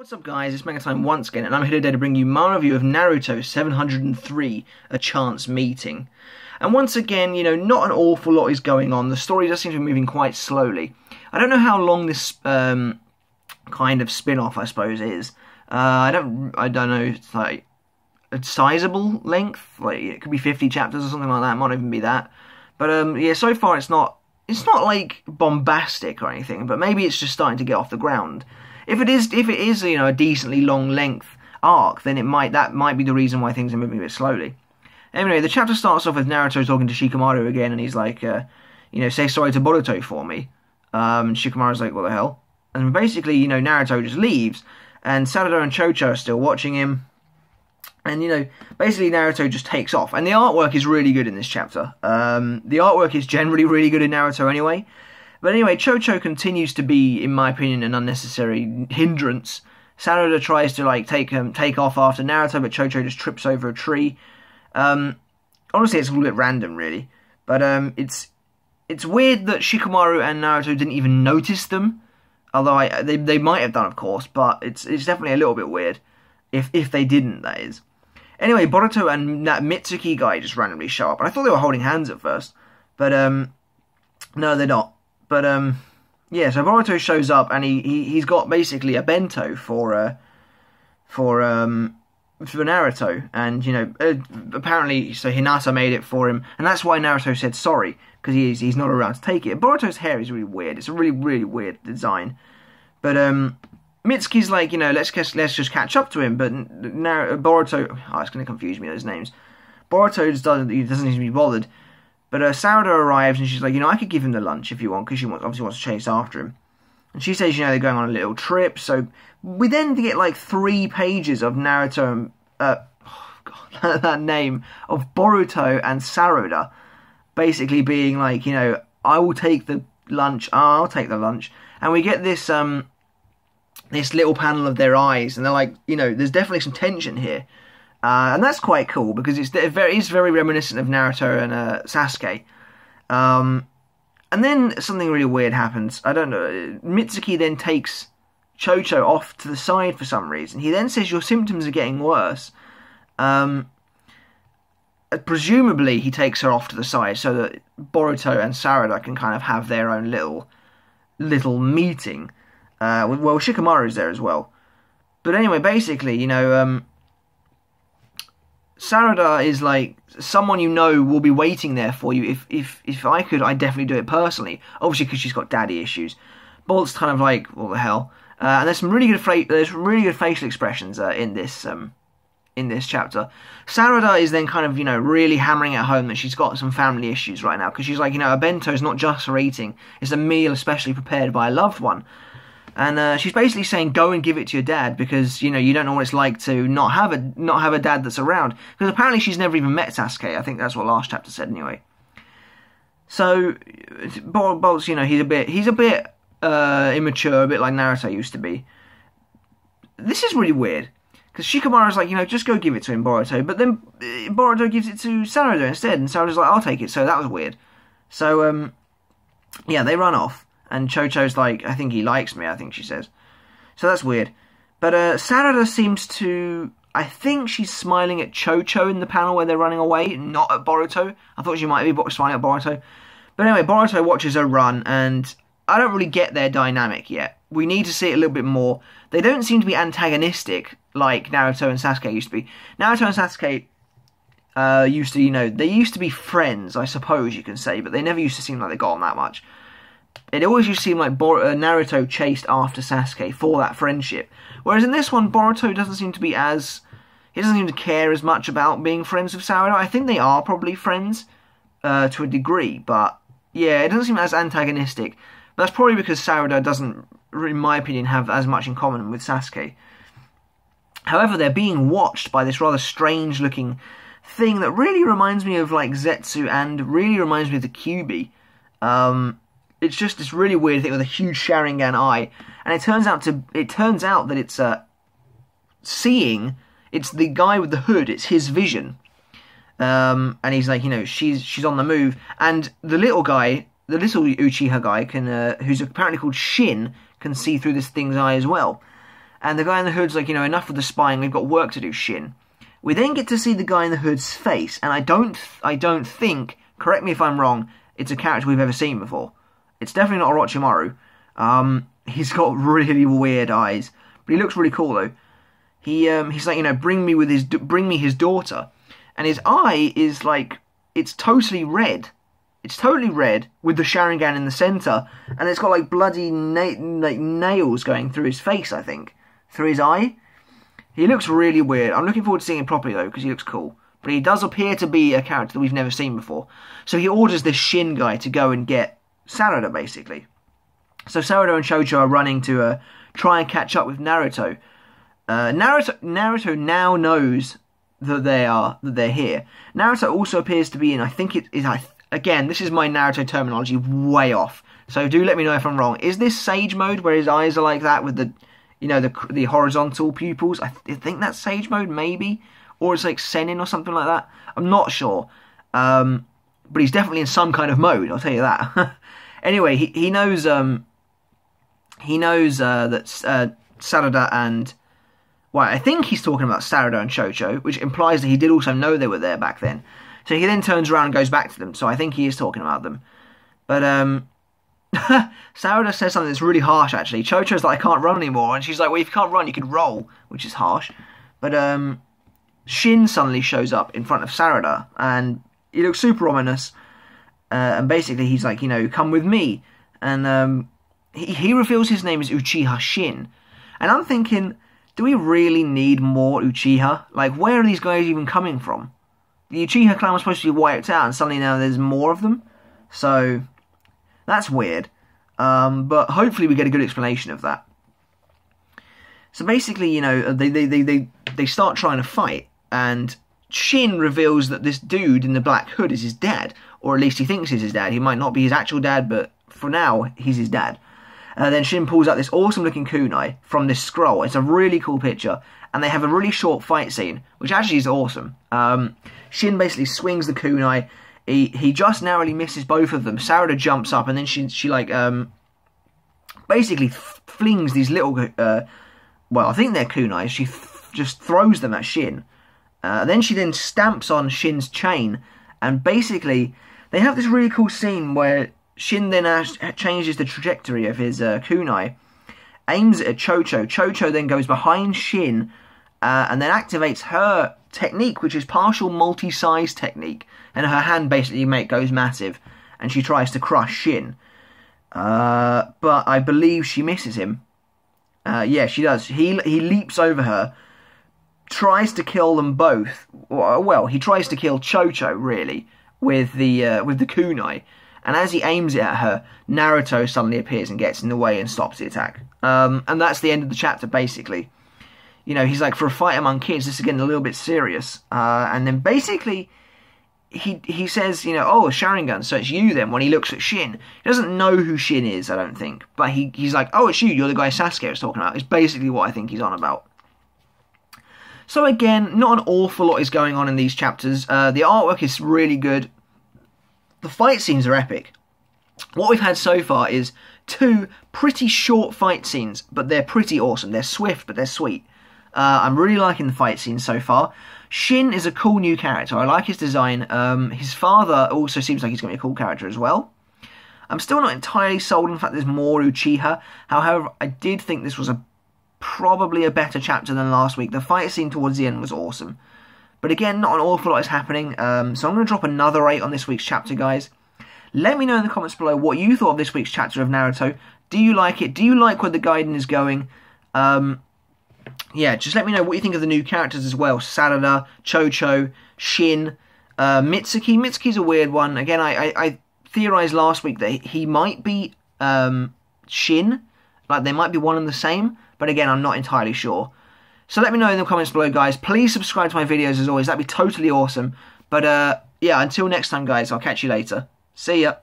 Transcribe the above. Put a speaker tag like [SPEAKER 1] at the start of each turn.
[SPEAKER 1] What's up guys, it's Manga time once again, and I'm here today to bring you my review of Naruto 703, A Chance Meeting. And once again, not an awful lot is going on. The story does seem to be moving quite slowly. I don't know how long this kind of spin-off, I suppose, is. I don't know, it's like a sizable length, like it could be 50 chapters or something like that, it might even be that. But yeah, so far it's not like bombastic or anything, but maybe it's just starting to get off the ground. If it is, a decently long length arc, then that might be the reason why things are moving a bit slowly. Anyway, the chapter starts off with Naruto talking to Shikamaru again, and he's like, say sorry to Boruto for me. Shikamaru's like, what the hell? And basically, Naruto just leaves, and Sarada and Chocho are still watching him. And, basically Naruto just takes off. And the artwork is really good in this chapter. The artwork is generally really good in Naruto anyway. But anyway, Chocho continues to be, in my opinion, an unnecessary hindrance. Sarada tries to take off after Naruto, but Chocho just trips over a tree. Honestly, it's a little bit random, really. But it's weird that Shikamaru and Naruto didn't even notice them. Although they might have done, of course, but it's definitely a little bit weird. If they didn't, that is. Anyway, Boruto and that Mitsuki guy just randomly show up. And I thought they were holding hands at first. But no, they're not. But, yeah, so Boruto shows up, and he's got basically a bento for Naruto, and, apparently, so Hinata made it for him, and that's why Naruto said sorry, because he's not around to take it. Boruto's hair is really weird, it's a really, really weird design, but, Mitsuki's like, let's just catch up to him, but Boruto, it's going to confuse me, those names. Boruto doesn't seem to be bothered. But Sarada arrives, and she's like, I could give him the lunch if you want, because she obviously wants to chase after him. And she says, they're going on a little trip, so we then get, 3 pages of Naruto and, that name, of Boruto and Sarada, basically being like, I will take the lunch, I'll take the lunch. And we get this, this little panel of their eyes, and they're like, there's definitely some tension here. And that's quite cool, because it's very reminiscent of Naruto and Sasuke. And then something really weird happens. I don't know. Mitsuki then takes Chocho off to the side for some reason. He then says, your symptoms are getting worse. Presumably, he takes her off to the side so that Boruto and Sarada can kind of have their own little meeting. Well, Shikamaru's there as well. But anyway, basically, Sarada is like someone will be waiting there for you. If I could, I'd definitely do it personally. Obviously, because she's got daddy issues. Bolt's kind of like, what the hell? And there's some really good facial expressions in this chapter. Sarada is then kind of really hammering at home that she's got some family issues right now, because she's like, a bento is not just for eating; it's a meal especially prepared by a loved one. And she's basically saying, go and give it to your dad, because, you don't know what it's like to not have a dad that's around. Because apparently she's never even met Sasuke. I think that's what last chapter said anyway. So, Bolt's, he's a bit immature, a bit like Naruto used to be. This is really weird. Because Shikamaru's like, just go give it to him, Boruto. But then Boruto gives it to Sarada instead. And Sarada's like, I'll take it. So that was weird. So, yeah, they run off. And Chocho's like, I think he likes me, I think she says. So that's weird. But Sarada seems to... I think she's smiling at Chocho in the panel where they're running away, not at Boruto. I thought she might be smiling at Boruto. But anyway, Boruto watches her run, and I don't really get their dynamic yet. We need to see it a little bit more. They don't seem to be antagonistic like Naruto and Sasuke used to be. Naruto and Sasuke used to, they used to be friends, I suppose you can say, but they never used to seem like they got on that much. It always used to seem like Naruto chased after Sasuke for that friendship. Whereas in this one, Boruto doesn't seem to be as... He doesn't seem to care as much about being friends with Sarada. I think they are probably friends to a degree, but yeah, it doesn't seem as antagonistic. But that's probably because Sarada doesn't, in my opinion, have as much in common with Sasuke. However, they're being watched by this rather strange-looking thing that really reminds me of, like, Zetsu and really reminds me of the Kyuubi. It's just this really weird thing with a huge Sharingan eye, and it turns out that it's seeing. It's the guy with the hood. It's his vision, and he's like, she's on the move, and the little guy, the little Uchiha guy, who's apparently called Shin, can see through this thing's eye as well. And the guy in the hood's like, enough of the spying, we've got work to do, Shin. We then get to see the guy in the hood's face, and I don't think, correct me if I'm wrong, it's a character we've ever seen before. It's definitely not Orochimaru. He's got really weird eyes, but he looks really cool though. He's like, bring me his daughter, and his eye is like, it's totally red. It's totally red with the Sharingan in the center, and it's got like bloody nails going through his face, I think, through his eye. He looks really weird. I'm looking forward to seeing him properly though, because he looks cool. But he does appear to be a character that we've never seen before. So he orders this Shin guy to go and get Sarada, basically. So Sarada and Chocho are running to try and catch up with Naruto. Naruto now knows that they're here. Naruto also appears to be in, I think it is, again, this is my Naruto terminology way off. So do let me know if I'm wrong. Is this Sage mode where his eyes are like that with the, the horizontal pupils? I think that's Sage mode, maybe. Or it's like Sennin or something like that. I'm not sure. But he's definitely in some kind of mode, I'll tell you that. Anyway, he knows that Sarada and... Well, I think he's talking about Sarada and Chocho, which implies that he did also know they were there back then. So he then turns around and goes back to them. So I think he is talking about them. But Sarada says something that's really harsh, actually. Chocho's like, I can't run anymore. And she's like, well, if you can't run, you could roll, which is harsh. But Shin suddenly shows up in front of Sarada, and he looks super ominous. And basically he's like, come with me. And he reveals his name is Uchiha Shin. And I'm thinking, do we really need more Uchiha? Like, where are these guys even coming from? The Uchiha clan was supposed to be wiped out, and suddenly now there's more of them. So, that's weird. But hopefully we get a good explanation of that. So basically, they start trying to fight, and Shin reveals that this dude in the black hood is his dad. Or at least he thinks he's his dad. He might not be his actual dad, but for now, he's his dad. Then Shin pulls out this awesome-looking kunai from this scroll. It's a really cool picture. And they have a really short fight scene, which actually is awesome. Shin basically swings the kunai. He just narrowly misses both of them. Sarada jumps up, and then she basically flings these little... well, I think they're kunais. She just throws them at Shin. Then she then stamps on Shin's chain. And basically, they have this really cool scene where Shin then changes the trajectory of his kunai, aims it at Chocho. Chocho then goes behind Shin and then activates her technique, which is partial multi-size technique. And her hand basically goes massive, and she tries to crush Shin. But I believe she misses him. Yeah, she does. He leaps over her, tries to kill them both. Well, he tries to kill Chocho, really, with the kunai. And as he aims it at her, Naruto suddenly appears and gets in the way and stops the attack. And that's the end of the chapter, basically. He's like, for a fight among kids, this is getting a little bit serious. And then basically, he says, oh, a Sharingan, so it's you then, when he looks at Shin. He doesn't know who Shin is, I don't think. But he's like, oh, it's you, you're the guy Sasuke was talking about. It's basically what I think he's on about. So again, not an awful lot is going on in these chapters. The artwork is really good. The fight scenes are epic. What we've had so far is 2 pretty short fight scenes, but they're pretty awesome. They're swift, but they're sweet. I'm really liking the fight scenes so far. Shin is a cool new character. I like his design. His father also seems like he's going to be a cool character as well. I'm still not entirely sold on the fact there's more Uchiha. However, I did think this was probably a better chapter than last week. The fight scene towards the end was awesome. But again, not an awful lot is happening. So I'm going to drop another 8 on this week's chapter, guys. Let me know in the comments below what you thought of this week's chapter of Naruto. Do you like it? Do you like where the Gaiden is going? Yeah, just let me know what you think of the new characters as well. Sarada, Chocho, Shin, Mitsuki. Mitsuki's a weird one. Again, I theorized last week that he might be Shin. Like, they might be one and the same. But again, I'm not entirely sure. So let me know in the comments below, guys. Please subscribe to my videos as always. That'd be totally awesome. But yeah, until next time, guys, I'll catch you later. See ya.